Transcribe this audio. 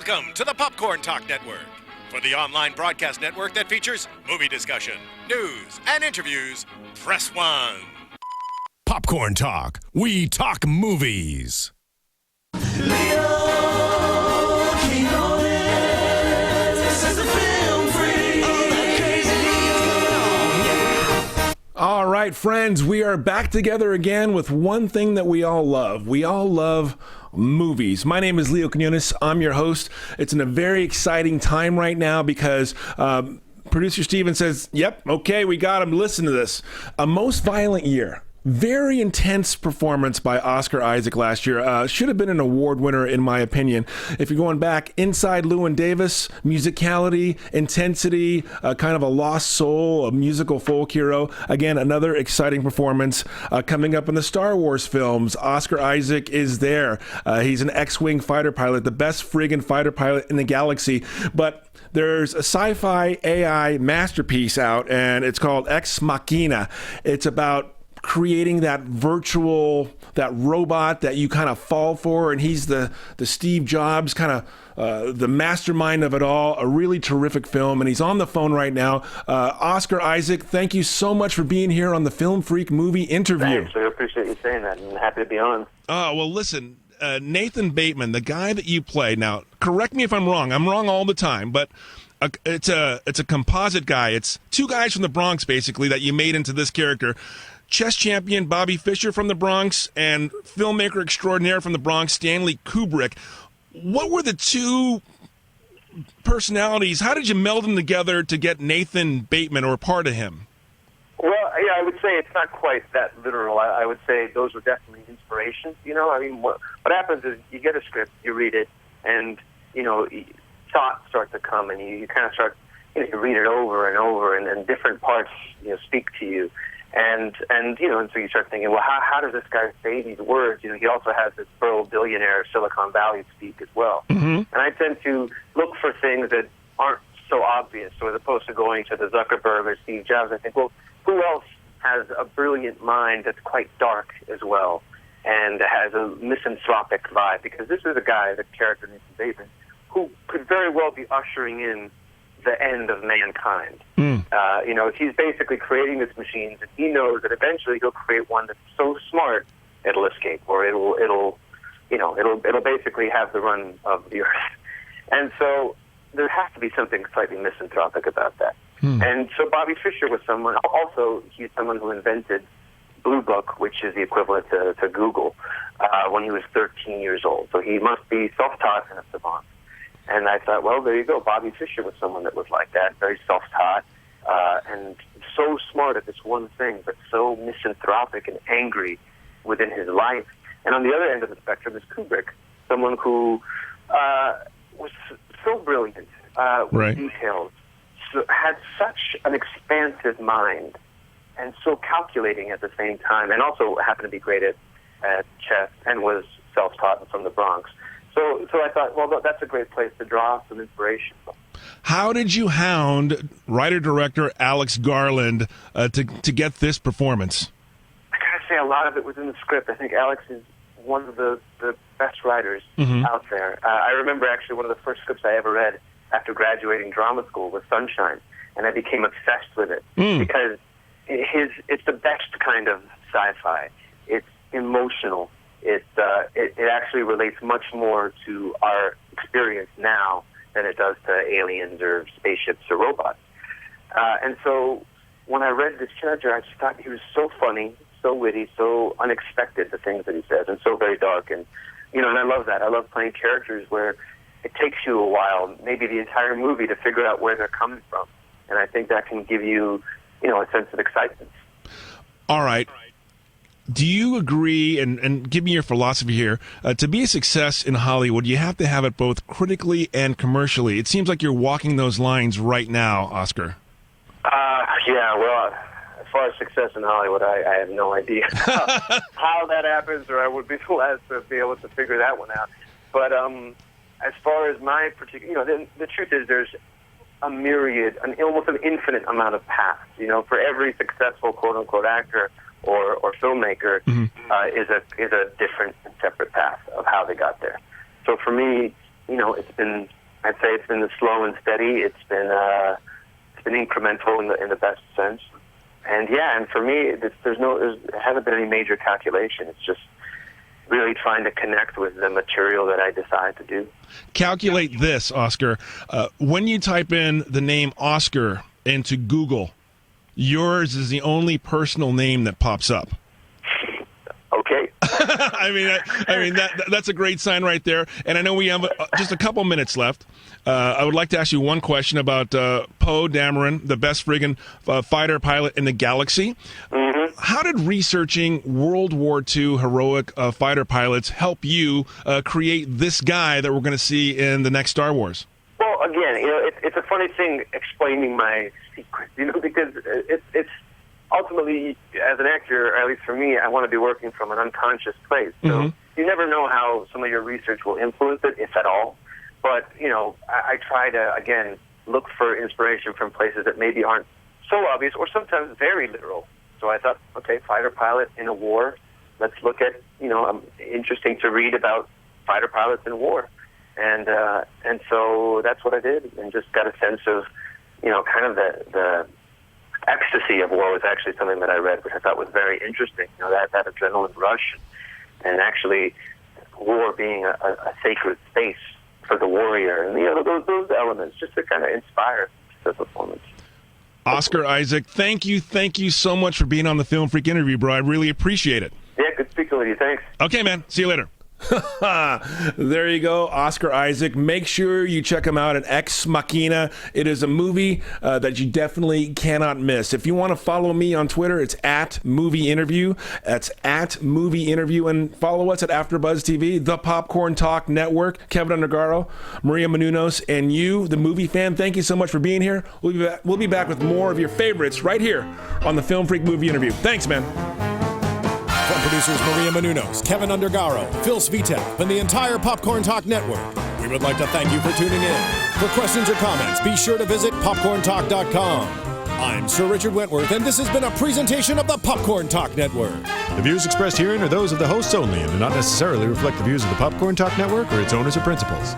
Welcome to the Popcorn Talk Network, for the online broadcast network that features movie discussion, news, and interviews. Press 1. Popcorn Talk. We talk movies. All right, friends, we are back together again with one thing that we all love. We all love movies. My name is Leo Quinones. I'm your host. It's in a very exciting time right now because producer Steven says, yep, okay, we got him. Listen to this. A Most Violent Year. Very intense performance by Oscar Isaac last year. Should have been an award winner, in my opinion. If you're going back, Inside Llewyn Davis, musicality, intensity, kind of a lost soul, a musical folk hero. Again, another exciting performance. Coming up in the Star Wars films, Oscar Isaac is there. He's an X-Wing fighter pilot, the best friggin' fighter pilot in the galaxy. But there's a sci-fi AI masterpiece out, and it's called Ex Machina. It's about creating that virtual, that robot that you kind of fall for, and he's the Steve Jobs kind of the mastermind of it all. A really terrific film, and he's on the phone right now. Oscar Isaac, thank you so much for being here on the Film Freak movie interview. Thanks, I appreciate you saying that, and happy to be on. Well, listen, Nathan Bateman, the guy that you play. Now, correct me if I'm wrong. I'm wrong all the time, but it's a composite guy. It's two guys from the Bronx, basically, that you made into this character. Chess champion Bobby Fischer from the Bronx and filmmaker extraordinaire from the Bronx, Stanley Kubrick. What were the two personalities? How did you meld them together to get Nathan Bateman, or part of him? Well, yeah, I would say it's not quite that literal. I would say those were definitely inspirations. You know, I mean, what happens is you get a script, you read it, and, you know, thoughts start to come, and you kind of start, you read it over and over, and different parts, speak to you. And you know, and so you start thinking, well, how does this guy say these words? You know, he also has this Burl billionaire Silicon Valley speak as well. Mm-hmm. And I tend to look for things that aren't so obvious. So as opposed to going to the Zuckerberg or Steve Jobs, I think, well, who else has a brilliant mind that's quite dark as well and has a misanthropic vibe? Because this is a guy, the character Nathan Bateman, who could very well be ushering in the end of mankind. He's basically creating these machines, and he knows that eventually he'll create one that's so smart it'll escape, or it'll basically have the run of the earth. And so there has to be something slightly misanthropic about that. And so Bobby Fischer was someone. Also, he's someone who invented Blue Book, which is the equivalent to Google, when he was 13 years old. So he must be self-taught and a savant. And I thought, well, there you go. Bobby Fischer was someone that was like that, very self-taught, and so smart at this one thing, but so misanthropic and angry within his life. And on the other end of the spectrum is Kubrick, someone who was so brilliant with details, had such an expansive mind, and so calculating at the same time, and also happened to be great at chess and was self-taught and from the Bronx. So I thought, well, that's a great place to draw some inspiration from. How did you hound writer-director Alex Garland to get this performance? I gotta say, a lot of it was in the script. I think Alex is one of the best writers out there. I remember actually one of the first scripts I ever read after graduating drama school was Sunshine, and I became obsessed with it because it's the best kind of sci-fi. It's emotional. It actually relates much more to our experience now than it does to aliens or spaceships or robots. And so when I read this character, I just thought he was so funny, so witty, so unexpected, the things that he says, and so very dark. And, and I love that. I love playing characters where it takes you a while, maybe the entire movie, to figure out where they're coming from. And I think that can give you, a sense of excitement. All right. Do you agree, and give me your philosophy here, to be a success in Hollywood, you have to have it both critically and commercially. It seems like you're walking those lines right now, Oscar. Yeah, well, as far as success in Hollywood, I have no idea how that happens, or I would be the last to be able to figure that one out. But as far as my particular, the truth is there's a myriad, almost an infinite amount of paths. For every successful quote-unquote actor or filmmaker is a different and separate path of how they got there. So for me, I'd say it's been slow and steady. It's been incremental in the best sense. And and for me, there hasn't been any major calculation. It's just really trying to connect with the material that I decide to do. Calculate this, Oscar. When you type in the name Oscar into Google, yours is the only personal name that pops up. Okay. I mean that's a great sign right there. And I know we have just a couple minutes left. I would like to ask you one question about Poe Dameron, the best friggin' fighter pilot in the galaxy. Mm-hmm. How did researching World War II heroic fighter pilots help you create this guy that we're going to see in the next Star Wars? Well, again, it's a funny thing explaining my secret, because it's ultimately, as an actor, or at least for me, I want to be working from an unconscious place. So you never know how some of your research will influence it, if at all. But, I try to, again, look for inspiration from places that maybe aren't so obvious or sometimes very literal. So I thought, okay, fighter pilot in a war. Let's look at, interesting to read about fighter pilots in war. And so that's what I did, and just got a sense of, kind of the ecstasy of war was actually something that I read, which I thought was very interesting. That adrenaline rush, and actually war being a sacred space for the warrior, and those elements, just to kind of inspire the performance. Oscar Isaac, thank you so much for being on the Film Freak interview, bro. I really appreciate it. Yeah, good speaking with you. Thanks. Okay, man. See you later. There you go, Oscar Isaac. Make sure you check him out at Ex Machina. It is a movie that you definitely cannot miss. If you want to follow me on Twitter, it's @MovieInterview. That's @MovieInterview. And follow us at AfterBuzz TV, The Popcorn Talk Network. Kevin Undergaro, Maria Menounos, and you, the movie fan, thank you so much for being here. We'll be back with more of your favorites right here on the Film Freak Movie Interview. Thanks, man. From producers Maria Menounos, Kevin Undergaro, Phil Svitek, and the entire Popcorn Talk Network, we would like to thank you for tuning in. For questions or comments, be sure to visit popcorntalk.com. I'm Sir Richard Wentworth, and this has been a presentation of the Popcorn Talk Network. The views expressed herein are those of the hosts only and do not necessarily reflect the views of the Popcorn Talk Network or its owners or principals.